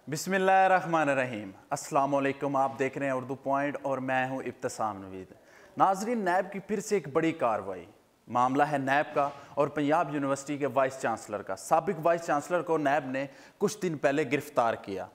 बिस्मिल्लाहिर्रहमानिर्रहीम। अस्सलाम वालेकुम। आप देख रहे हैं उर्दू पॉइंट और मैं हूं इब्तिसाम नवीद। नाजरीन, नैब की फिर से एक बड़ी कार्रवाई। मामला है नैब का और पंजाब यूनिवर्सटी के वाइस चांसलर का। साबिक वाइस चांसलर को नैब ने कुछ दिन पहले गिरफ्तार किया।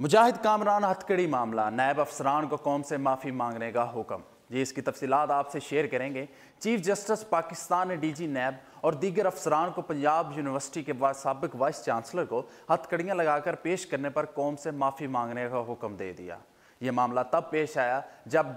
मुजाहिद कामरान हथकड़ी मामला, नैब अफसरान को कौम से माफ़ी मांगने का हुक्म। जी, इसकी तफसीलात आपसे शेयर करेंगे। चीफ जस्टिस पाकिस्तान ने डीजी नैब और दीगर अफसरान को पंजाब यूनिवर्सिटी के साबिक वाइस चांसलर को हथकड़ियाँ लगाकर पेश करने पर कौम से माफ़ी मांगने का हुक्म दे दिया। ये मामला तब पेश आया जब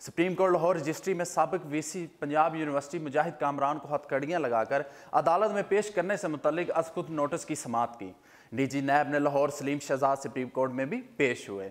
सुप्रीम कोर्ट लाहौर रजिस्ट्री में साबिक वीसी पंजाब यूनिवर्सिटी मुजाहिद कामरान को हथकड़ियाँ लगाकर अदालत में पेश करने से मुतल्लिक खुद नोटिस की समाअत की। डीजी नैब ने लाहौर सलीम शहजाद सुप्रीम कोर्ट में भी पेश हुए।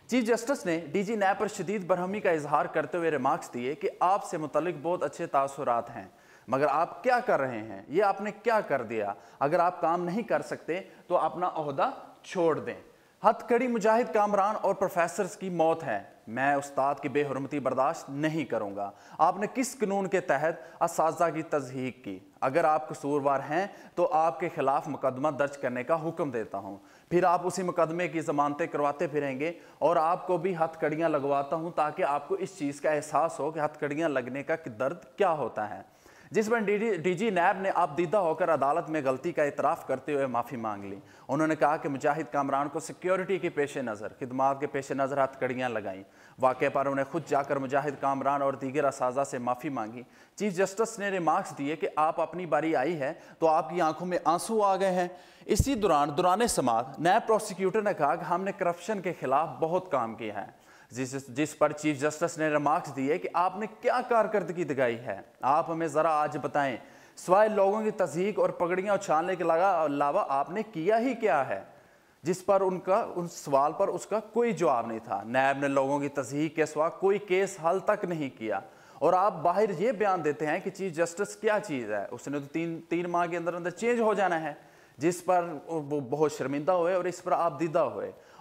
चीफ जस्टिस ने डीजी नैब पर शदीद बरहमी का इजहार करते हुए रिमार्क्स दिए कि आपसे मुतल्लिक बहुत अच्छे तासुरात हैं, मगर आप क्या कर रहे हैं, ये आपने क्या कर दिया। अगर आप काम नहीं कर सकते तो अपना ओहदा छोड़ दें। हथकड़ी मुजाहिद कामरान और प्रोफेसर्स की मौत है। मैं उस्ताद की बेहुरमती बर्दाश्त नहीं करूंगा। आपने किस कानून के तहत असाजा की तज़हीक की? अगर आप कसूरवार हैं तो आपके खिलाफ मुकदमा दर्ज करने का हुक्म देता हूं। फिर आप उसी मुकदमे की जमानतें करवाते फिरेंगे और आपको भी हथकड़ियाँ लगवाता हूं ताकि आपको इस चीज़ का एहसास हो कि हथकड़ियाँ लगने का दर्द क्या होता है। जिस पर डीजी नैब ने आपदीदा होकर अदालत में गलती का इतराफ़ करते हुए माफ़ी मांग ली। उन्होंने कहा कि मुजाहिद कामरान को सिक्योरिटी के पेश नज़र, खिदमात के पेश नज़र हथकड़ियाँ लगाईं। वाक़े पर उन्हें खुद जाकर मुजाहिद कामरान और दीगर असाजा से माफ़ी मांगी। चीफ जस्टिस ने रिमार्क्स दिए कि आप अपनी बारी आई है तो आपकी आंखों में आंसू आ गए हैं। इसी दौरान समाअत नैब प्रोसिक्यूटर ने कहा कि हमने करप्शन के खिलाफ बहुत काम किया है। जिस पर चीफ जस्टिस ने रिमार्क्स दिए कि आपने क्या कारकर्दगी दिखाई है, आप हमें ज़रा आज बताएं। सवाए लोगों की तज़हीक और पगड़ियाँ उछालने के अलावा आपने किया ही क्या है? जिस पर उन सवाल पर उसका कोई जवाब नहीं था। नैब ने लोगों की तज़हीक के सिवा कोई केस हल तक नहीं किया और आप बाहर ये बयान देते हैं कि चीफ जस्टिस क्या चीज़ है, उसने तो तीन माह के अंदर चेंज हो जाना है। जिस पर वो बहुत शर्मिंदा हुए और इस पर आप दीदा हुए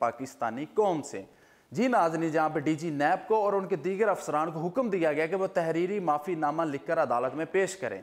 पाकिस्तानी कौम से। जी नाज़रीन, जहाँ पे डीजी नैब को और उनके दीगर अफसरान को हुक्म दिया गया कि वो तहरीरी माफ़ी नामा लिखकर अदालत में पेश करें।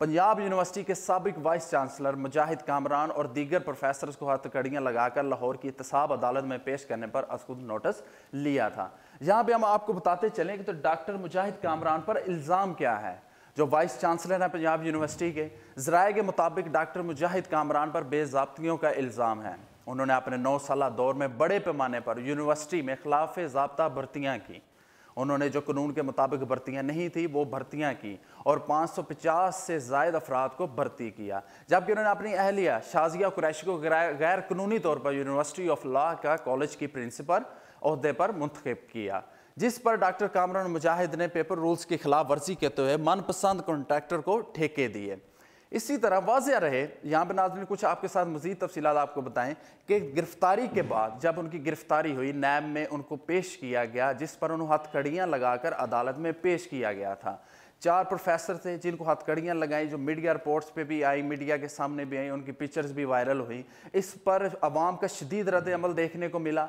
पंजाब यूनिवर्सिटी के साबिक वाइस चांसलर मुजाहिद कामरान और दीगर प्रोफेसर्स को हथकड़ियाँ लगाकर लाहौर की एहतसाब अदालत में पेश करने पर खुद नोटिस लिया था। यहाँ पे हम आपको बताते चलें कि तो डॉक्टर मुजाहिद कामरान पर इल्ज़ाम क्या है। जो वाइस चांसलर हैं पंजाब यूनिवर्सिटी के, ज़राए के मुताबिक डॉक्टर मुजाहिद कामरान पर बेज़ाब्तियों का इल्ज़ाम है। उन्होंने अपने 9 साला दौर में बड़े पैमाने पर यूनिवर्सिटी में खिलाफ ज़ाब्ता भर्तियाँ की। उन्होंने जो कानून के मुताबिक भर्तियाँ नहीं थी वो भर्तियाँ की और 550 से ज़ायद अफराद को भर्ती किया, जबकि उन्होंने अपनी अहलिया शाजिया कुरैशी को गैर कानूनी तौर पर यूनिवर्सिटी ऑफ लॉ का कॉलेज की प्रिंसिपल ओहदे पर मुंतखब किया। जिस पर डॉक्टर कामरान मुजाहिद ने पेपर रूल्स की खिलाफ वर्जी करते हुए मनपसंद कॉन्ट्रैक्टर को ठेके दिए। इसी तरह वाज़ेह रहे, यहाँ पर नाज़रीन कुछ आपके साथ मज़ीद तफसीलात आपको बताएं कि गिरफ्तारी के बाद जब उनकी गिरफ्तारी हुई, नैब में उनको पेश किया गया, जिस पर उन्हें हथकड़ियाँ लगाकर अदालत में पेश किया गया था। 4 प्रोफेसर थे जिनको हथकड़ियाँ लगाई, जो मीडिया रिपोर्ट्स पे भी आई, मीडिया के सामने भी आई, उनकी पिक्चर्स भी वायरल हुई। इस पर अवाम का शदीद रद्द अमल देखने को मिला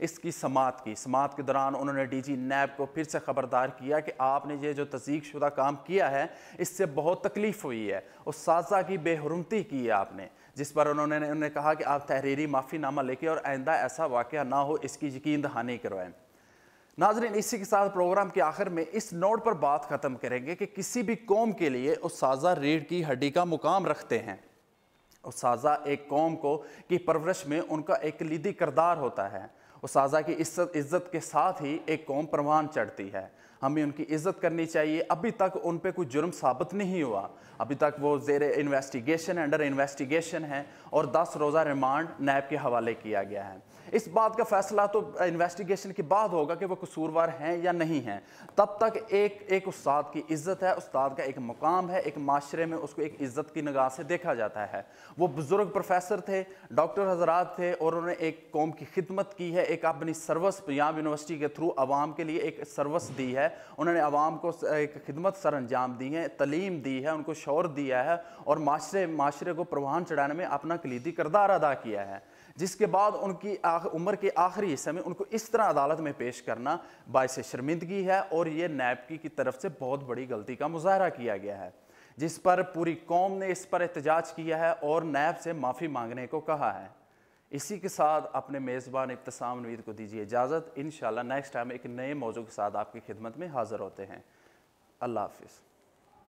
इसकी समाअत की। समाअत के दौरान उन्होंने डीजी नैब को फिर से खबरदार किया कि आपने ये जो तज़हीक शुदा काम किया है इससे बहुत तकलीफ़ हुई है, उस साजा की बेहुरमती की है आपने। जिस पर उन्होंने कहा कि आप तहरीरी माफ़ीनामा लेके और आइंदा ऐसा वाक़या ना हो इसकी यकीन दहानी करवाएं। नाज़रीन, इसी के साथ प्रोग्राम के आखिर में इस नोट पर बात ख़त्म करेंगे कि किसी भी कौम के लिए उस्ताज़ा रीढ़ की हड्डी का मुकाम रखते हैं। उस्ताज़ा एक कौम की परवरिश में उनका एक कलीदी किरदार होता है। उस्ताज़ा की इज़्ज़त के साथ ही एक कौम परवान चढ़ती है। हमें उनकी इज़्ज़त करनी चाहिए। अभी तक उन पे कोई जुर्म साबित नहीं हुआ, अभी तक वो ज़ेरे इन्वेस्टिगेशन, अंडर इन्वेस्टिगेशन है और 10 रोज़ा रिमांड नैब के हवाले किया गया है। इस बात का फैसला तो इन्वेस्टिगेशन के बाद होगा कि वो कसूरवार हैं या नहीं हैं। तब तक एक उस्ताद की इज़्ज़त है, उस्ताद का एक मुकाम है, एक माशरे में उसको एक इज़्ज़त की निगाह से देखा जाता है। वो बुज़ुर्ग प्रोफेसर थे, डॉक्टर हजरात थे और उन्होंने एक कौम की खिदमत की है, एक अपनी सर्विस पंजाब यूनिवर्सिटी के थ्रू आवाम के लिए एक सर्विस दी है है, उन्होंने आवाम को एक खिदमत सर अंजाम दी है, तालीम दी है, उनको शौर दिया है और माशरे को परवान चढ़ाने में अपना कलीदी किरदार अदा किया है, जिसके बाद उनकी उम्र के आखिरी हिस्से में उनको इस तरह अदालत में पेश करना बाइस शर्मिंदगी है और ये नैब की तरफ से बहुत बड़ी गलती का मुजाहरा किया गया है, जिस पर पूरी कौम ने इस पर एहतजाज किया है और नैब से माफ़ी मांगने को कहा है। इसी के साथ अपने मेज़बान इब्तिसाम नवीद को दीजिए इजाज़त। इंशाल्लाह नेक्स्ट टाइम एक नए मौजू के साथ आपकी खिदमत में हाज़िर होते हैं। अल्लाह हाफ़िज़।